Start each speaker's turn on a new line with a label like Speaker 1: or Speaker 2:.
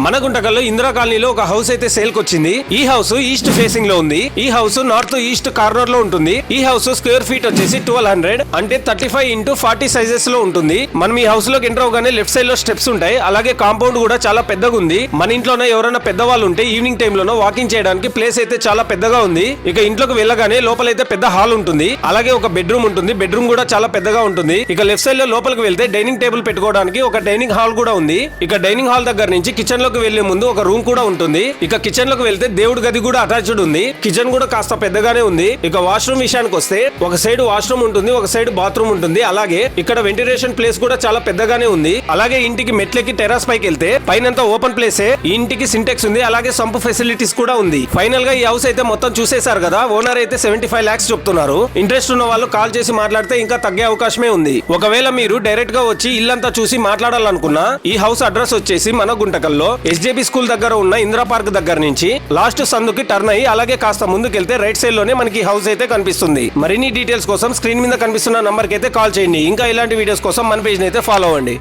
Speaker 1: మన గుంటకల్లో ఇందిరా కాలనీలో ఒక హౌస్ అయితే సేల్ కి వచ్చింది. ఈ హౌస్ ఈస్ట్ ఫేసింగ్ లో ఉంది. ఈ హౌస్ నార్త్ ఈస్ట్ కార్నర్ లో ఉంటుంది. ఈ హౌస్ స్క్వేర్ ఫీట్ వచ్చేసి 1200 అంటే 35x40 సైజెస్ లో ఉంటుంది. మనం ఈ హౌస్ లోకి ఎంటర్ అవగానే లెఫ్ట్ సైడ్ లో స్టెప్స్ ఉంటాయి. అలాగే కాంపౌండ్ కూడా చాలా పెద్దగా ఉంది. మన ఇంట్లోనే ఎవరైనా పెద్దవాళ్ళు ఉంటే ఈవినింగ్ టైమ్ లోనో వాకింగ్ చేయడానికి ప్లేస్ అయితే చాలా పెద్దగా ఉంది. ఇక ఇంట్లోకి వెళ్ళగానే లోపలైతే పెద్ద హాల్ ఉంటుంది. అలాగే ఒక బెడ్రూమ్ ఉంటుంది. బెడ్రూమ్ కూడా చాలా పెద్దగా ఉంటుంది. ఇక లెఫ్ట్ సైడ్ లో లోపలికి వెళ్తే డైనింగ్ టేబుల్ పెట్టుకోవడానికి ఒక డైనింగ్ హాల్ కూడా ఉంది. ఇక డైనింగ్ హాల్ దగ్గర నుంచి కిచెన్ లోకి వెళ్లే ముందు ఒక రూమ్ కూడా ఉంటుంది. ఇక కిచెన్ లోకి వెళ్తే దేవుడి గది కూడా అటాచ్డ్ ఉంది. కిచెన్ కూడా కాస్త పెద్దగానే ఉంది. ఇక వాష్రూమ్ విషయానికి వస్తే ఒక సైడ్ వాష్రూమ్ ఉంటుంది, ఒక సైడ్ బాత్రూమ్ ఉంటుంది. అలాగే ఇక్కడ వెంటిలేషన్ ప్లేస్ కూడా చాలా పెద్దగానే ఉంది. అలాగే ఇంటికి మెట్లకి టెర్రస్ పైకి వెళ్తే పైనంతా ఓపెన్ ప్లేసే. ఈ ఇంటికి సింటెక్స్ ఉంది, అలాగే సంప్ ఫెసిలిటీస్ కూడా ఉంది. ఫైనల్ గా ఈ హౌస్ అయితే మొత్తం చూసేశారు కదా. ఓనర్ అయితే 75 lakhs చెప్తున్నారు. ఇంట్రెస్ట్ ఉన్న వాళ్ళు కాల్ చేసి మాట్లాడితే ఇంకా తగ్గే అవకాశమే ఉంది. ఒకవేళ మీరు డైరెక్ట్ గా వచ్చి ఇల్లంతా చూసి మాట్లాడాలనుకున్నా ఈ హౌస్ అడ్రస్ వచ్చేసి మన గుంటకల్లో ఎస్జేబీ స్కూల్ దగ్గర ఉన్న ఇందిరా పార్క్ దగ్గర నుంచి లాస్ట్ సందుకి టర్న్ అయ్యి అలాగే కాస్త ముందుకెళ్తే రైట్ సైడ్ లోనే మనకి హౌస్ అయితే కనిపిస్తుంది. మరిన్ని డీటెయిల్స్ కోసం స్క్రీన్ మీద కనిపిస్తున్న నంబర్ కి అయితే కాల్ చేయండి. ఇంకా ఇలాంటి వీడియోస్ కోసం మన పేజ్ అయితే ఫాలో అవ్వండి.